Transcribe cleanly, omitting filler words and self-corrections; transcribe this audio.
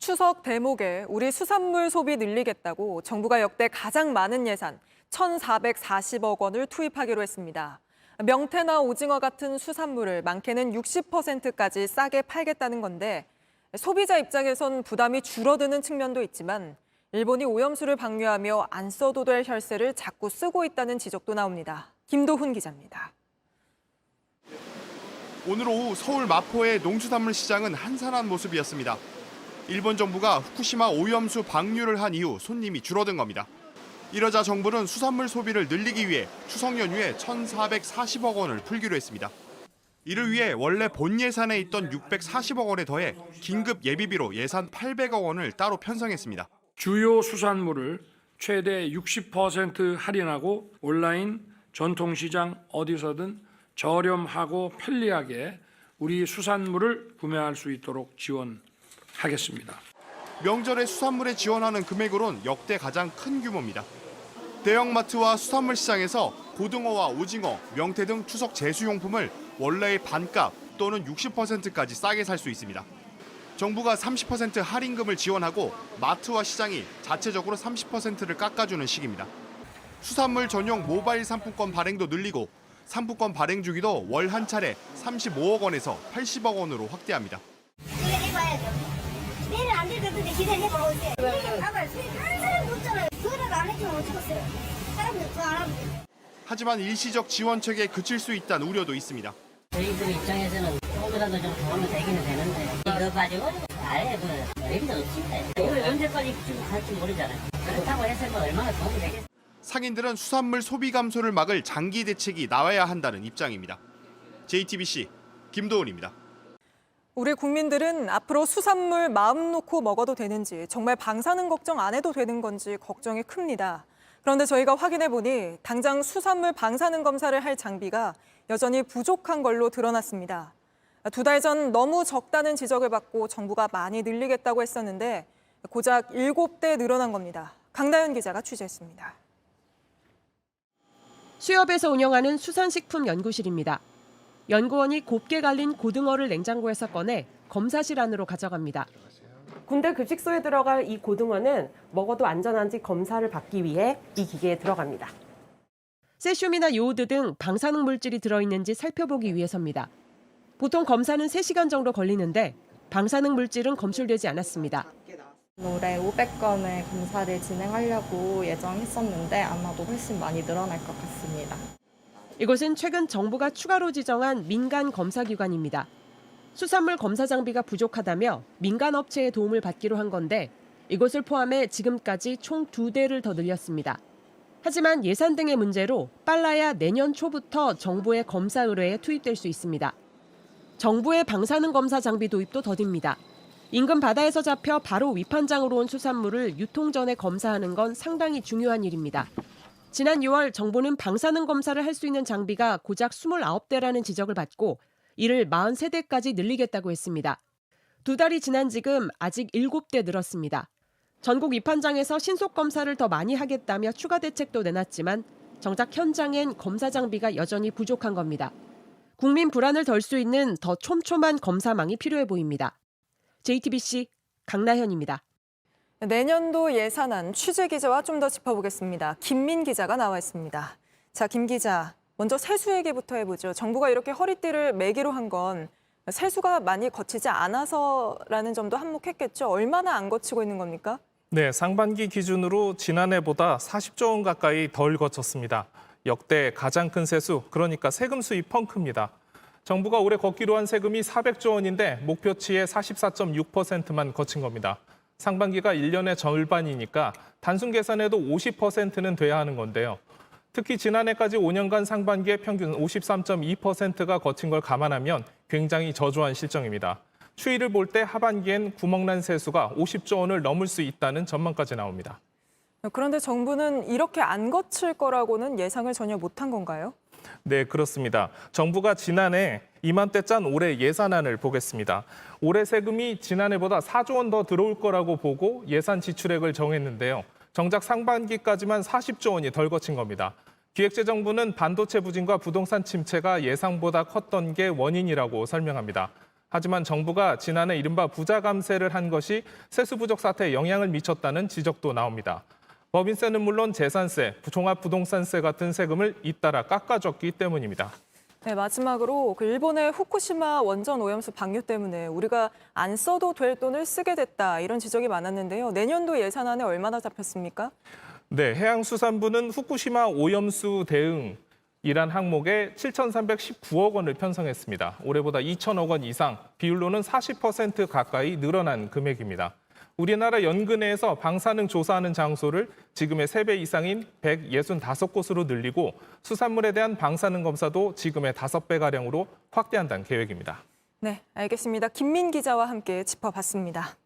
추석 대목에 우리 수산물 소비 늘리겠다고 정부가 역대 가장 많은 예산 1,440억 원을 투입하기로 했습니다. 명태나 오징어 같은 수산물을 많게는 60%까지 싸게 팔겠다는 건데 소비자 입장에선 부담이 줄어드는 측면도 있지만 일본이 오염수를 방류하며 안 써도 될 혈세를 자꾸 쓰고 있다는 지적도 나옵니다. 김도훈 기자입니다. 오늘 오후 서울 마포의 농수산물 시장은 한산한 모습이었습니다. 일본 정부가 후쿠시마 오염수 방류를 한 이후 손님이 줄어든 겁니다. 이러자 정부는 수산물 소비를 늘리기 위해 추석 연휴에 1,440억 원을 풀기로 했습니다. 이를 위해 원래 본 예산에 있던 640억 원에 더해 긴급 예비비로 예산 800억 원을 따로 편성했습니다. 주요 수산물을 최대 60% 할인하고 온라인, 전통시장 어디서든 저렴하고 편리하게 우리 수산물을 구매할 수 있도록 지원하겠습니다. 명절에 수산물에 지원하는 금액으론 역대 가장 큰 규모입니다. 대형마트와 수산물 시장에서 고등어와 오징어, 명태 등 추석 제수용품을 원래의 반값 또는 60%까지 싸게 살 수 있습니다. 정부가 30% 할인금을 지원하고 마트와 시장이 자체적으로 30%를 깎아주는 식입니다. 수산물 전용 모바일 상품권 발행도 늘리고 상품권 발행 주기도 월 한 차례 35억 원에서 80억 원으로 확대합니다. 내일 안 되거든요. 기대해보고 있어요. 이게 봐봐요. 한 사람도 없잖아요. 그거라도 안 해주면 어쩌겠어요. 사람들 그거 안 하면. 하지만 일시적 지원책에 그칠 수 있다는 우려도 있습니다. 저희들 입장에서는 조금이라도 좀 도움이 되기는 되는데 이거 가지고 아예 의미가 없습니다. 이걸 언제까지 쭉 갈지 모르잖아요. 그렇다고 해서 뭐 얼마나 도움이 되겠어요. 상인들은 수산물 소비 감소를 막을 장기 대책이 나와야 한다는 입장입니다. JTBC 김도훈입니다. 우리 국민들은 앞으로 수산물 마음 놓고 먹어도 되는지 정말 방사능 걱정 안 해도 되는 건지 걱정이 큽니다. 그런데 저희가 확인해 보니 당장 수산물 방사능 검사를 할 장비가 여전히 부족한 걸로 드러났습니다. 2달 전 너무 적다는 지적을 받고 정부가 많이 늘리겠다고 했었는데 고작 7대 늘어난 겁니다. 강다현 기자가 취재했습니다. 수협에서 운영하는 수산식품연구실입니다. 연구원이 곱게 갈린 고등어를 냉장고에서 꺼내 검사실 안으로 가져갑니다. 군대 급식소에 들어갈 이 고등어는 먹어도 안전한지 검사를 받기 위해 이 기계에 들어갑니다. 세슘이나 요오드 등 방사능 물질이 들어있는지 살펴보기 위해서입니다. 보통 검사는 3시간 정도 걸리는데 방사능 물질은 검출되지 않았습니다. 올해 500건의 검사를 진행하려고 예정했었는데 아마도 훨씬 많이 늘어날 것 같습니다. 이곳은 최근 정부가 추가로 지정한 민간 검사기관입니다. 수산물 검사 장비가 부족하다며 민간 업체의 도움을 받기로 한 건데 이곳을 포함해 지금까지 총 2대를 더 늘렸습니다. 하지만 예산 등의 문제로 빨라야 내년 초부터 정부의 검사 의뢰에 투입될 수 있습니다. 정부의 방사능 검사 장비 도입도 더딥니다. 인근 바다에서 잡혀 바로 위판장으로 온 수산물을 유통 전에 검사하는 건 상당히 중요한 일입니다. 지난 6월 정부는 방사능 검사를 할 수 있는 장비가 고작 29대라는 지적을 받고 이를 43대까지 늘리겠다고 했습니다. 2달이 지난 지금 아직 7대 늘었습니다. 전국 위판장에서 신속 검사를 더 많이 하겠다며 추가 대책도 내놨지만 정작 현장엔 검사 장비가 여전히 부족한 겁니다. 국민 불안을 덜 수 있는 더 촘촘한 검사망이 필요해 보입니다. JTBC 강나현입니다. 내년도 예산안 취재 기자와 좀 더 짚어보겠습니다. 김민 기자가 나와 있습니다. 자, 김 기자, 먼저 세수 얘기부터 해보죠. 정부가 이렇게 허리띠를 매기로 한 건 세수가 많이 거치지 않아서라는 점도 한몫했겠죠. 얼마나 안 거치고 있는 겁니까? 네, 상반기 기준으로 지난해보다 40조 원 가까이 덜 거쳤습니다. 역대 가장 큰 세수, 그러니까 세금 수입 펑크입니다. 정부가 올해 걷기로 한 세금이 400조 원인데 목표치의 44.6%만 거친 겁니다. 상반기가 1년의 절반이니까 단순 계산해도 50%는 돼야 하는 건데요. 특히 지난해까지 5년간 상반기에 평균 53.2%가 거친 걸 감안하면 굉장히 저조한 실정입니다. 추이를 볼 때 하반기엔 구멍난 세수가 50조 원을 넘을 수 있다는 전망까지 나옵니다. 그런데 정부는 이렇게 안 거칠 거라고는 예상을 전혀 못한 건가요? 네, 그렇습니다. 정부가 지난해 이맘때 짠 올해 예산안을 보겠습니다. 올해 세금이 지난해보다 4조 원 더 들어올 거라고 보고 예산 지출액을 정했는데요. 정작 상반기까지만 40조 원이 덜 거친 겁니다. 기획재정부는 반도체 부진과 부동산 침체가 예상보다 컸던 게 원인이라고 설명합니다. 하지만 정부가 지난해 이른바 부자 감세를 한 것이 세수 부족 사태에 영향을 미쳤다는 지적도 나옵니다. 법인세는 물론 재산세, 종합부동산세 같은 세금을 잇따라 깎아줬기 때문입니다. 네, 마지막으로 일본의 후쿠시마 원전 오염수 방류 때문에 우리가 안 써도 될 돈을 쓰게 됐다 이런 지적이 많았는데요. 내년도 예산안에 얼마나 잡혔습니까? 네, 해양수산부는 후쿠시마 오염수 대응이란 항목에 7,319억 원을 편성했습니다. 올해보다 2천억 원 이상, 비율로는 40% 가까이 늘어난 금액입니다. 우리나라 연근해에서 방사능 조사하는 장소를 지금의 3배 이상인 165곳으로 늘리고 수산물에 대한 방사능 검사도 지금의 5배가량으로 확대한다는 계획입니다. 네, 알겠습니다. 김민 기자와 함께 짚어봤습니다.